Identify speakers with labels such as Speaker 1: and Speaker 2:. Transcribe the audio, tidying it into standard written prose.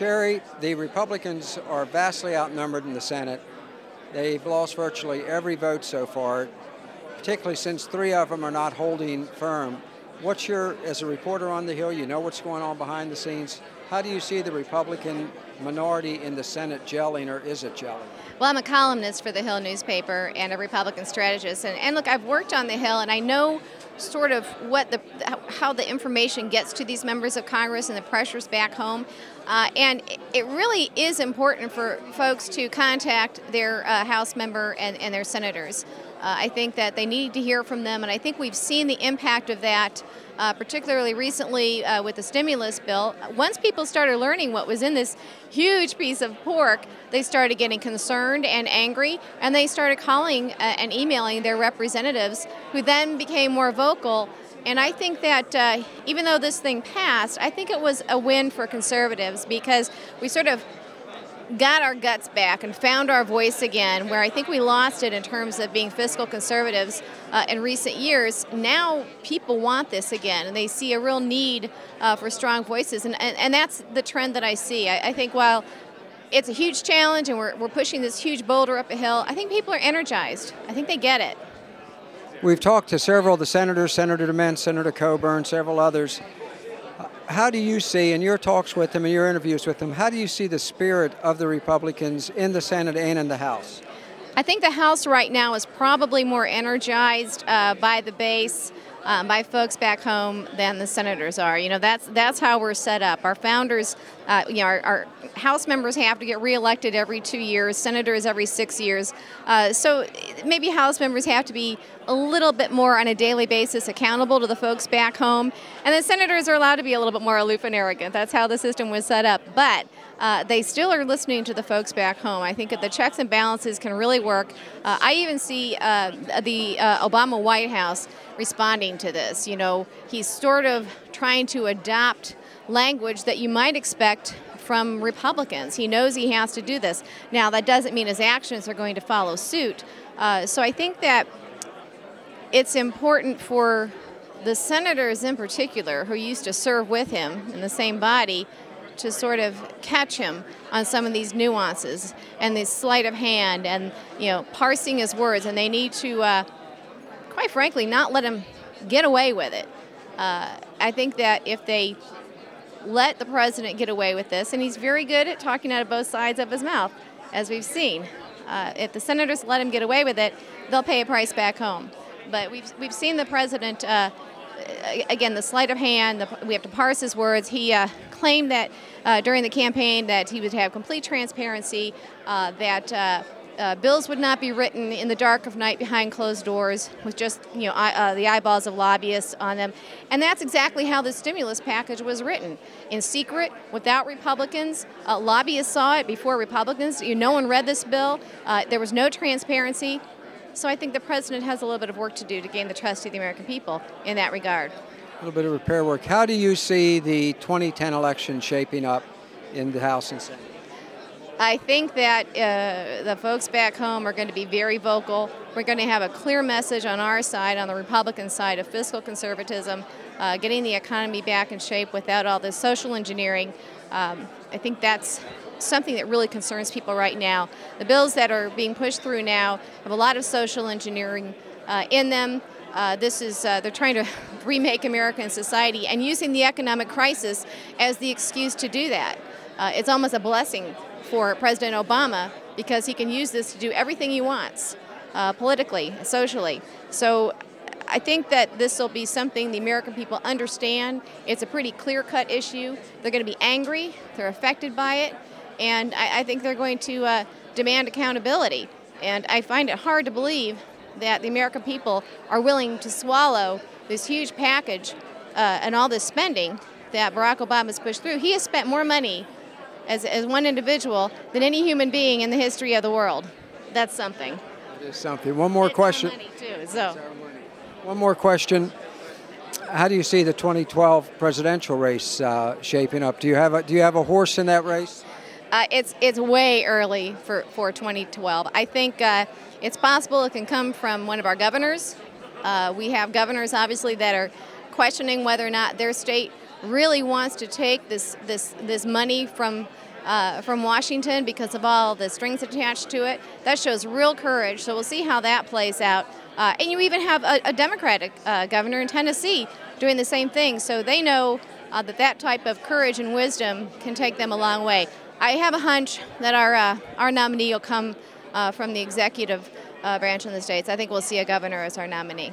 Speaker 1: Cheri, the Republicans are vastly outnumbered in the Senate. They've lost virtually every vote so far, particularly since 3 of them are not holding firm. What's your, as a reporter on the Hill, you know what's going on behind the scenes. How do you see the Republican minority in the Senate gelling, or is it gelling?
Speaker 2: Well, I'm a columnist for the Hill newspaper and a Republican strategist. And look, I've worked on the Hill, and I know sort of how the information gets to these members of Congress and the pressures back home. And it really is important for folks to contact their House member and their senators. I think that they need to hear from them, and I think we've seen the impact of that, particularly recently with the stimulus bill. Once people started learning what was in this huge piece of pork, they started getting concerned and angry, and they started calling and emailing their representatives, who then became more vocal. And I think that even though this thing passed, I think it was a win for conservatives, because we sort of got our guts back and found our voice again, where I think we lost it in terms of being fiscal conservatives in recent years. Now people want this again, and they see a real need for strong voices, and that's the trend that I see. I think while it's a huge challenge and we're pushing this huge boulder up a hill, I think people are energized. I think they get it.
Speaker 1: We've talked to several of the senators, Senator DeMint, Senator Coburn, several others. How do you see, in your talks with them and your interviews with them, how do you see the spirit of the Republicans in the Senate and in the House?
Speaker 2: I think the House right now is probably more energized by the base, by folks back home, than the senators are. You know, that's how we're set up. Our founders, you know, our House members have to get reelected every 2 years, senators every 6 years. So maybe House members have to be a little bit more on a daily basis accountable to the folks back home. And the senators are allowed to be a little bit more aloof and arrogant. That's how the system was set up. But they still are listening to the folks back home. I think that the checks and balances can really work. I even see the Obama White House responding to this. You know, he's sort of trying to adopt language that you might expect from Republicans. He knows he has to do this. Now, that doesn't mean his actions are going to follow suit. So I think that it's important for the senators in particular, who used to serve with him in the same body, to sort of catch him on some of these nuances and this sleight of hand and, you know, parsing his words. And they need to, quite frankly, not let him get away with it. I think that if they let the president get away with this, and he's very good at talking out of both sides of his mouth, as we've seen, if the senators let him get away with it, they'll pay a price back home. But we've seen the president, again, the sleight of hand, we have to parse his words. He claimed that during the campaign that he would have complete transparency, that bills would not be written in the dark of night behind closed doors with just, you know, the eyeballs of lobbyists on them. And that's exactly how the stimulus package was written. In secret, without Republicans. Lobbyists saw it before Republicans. No one read this bill. There was no transparency. So I think the president has a little bit of work to do to gain the trust of the American people in that regard.
Speaker 1: A little bit of repair work. How do you see the 2010 election shaping up in the House and Senate?
Speaker 2: I think that the folks back home are going to be very vocal. We're going to have a clear message on our side, on the Republican side, of fiscal conservatism, getting the economy back in shape without all this social engineering. I think that's something that really concerns people right now. The bills that are being pushed through now have a lot of social engineering in them. They're trying to remake American society and using the economic crisis as the excuse to do that. It's almost a blessing for President Obama, because he can use this to do everything he wants, politically, socially. So I think that this will be something the American people understand. It's a pretty clear-cut issue. They're going to be angry. They're affected by it. And I think they're going to demand accountability. And I find it hard to believe that the American people are willing to swallow this huge package and all this spending that Barack Obama's pushed through. He has spent more money as one individual than any human being in the history of the world. That's something.
Speaker 1: It is something. One more question.
Speaker 2: Money too, so.
Speaker 1: One more question. How do you see the 2012 presidential race shaping up? Do you have a horse in that race?
Speaker 2: It's way early for 2012. I think it's possible it can come from one of our governors. We have governors, obviously, that are questioning whether or not their state really wants to take this money from from Washington because of all the strings attached to it. That shows real courage. So we'll see how that plays out. And you even have a Democratic governor in Tennessee doing the same thing. So they know that type of courage and wisdom can take them a long way. I have a hunch that our nominee will come from the executive branch in the states. I think we'll see a governor as our nominee.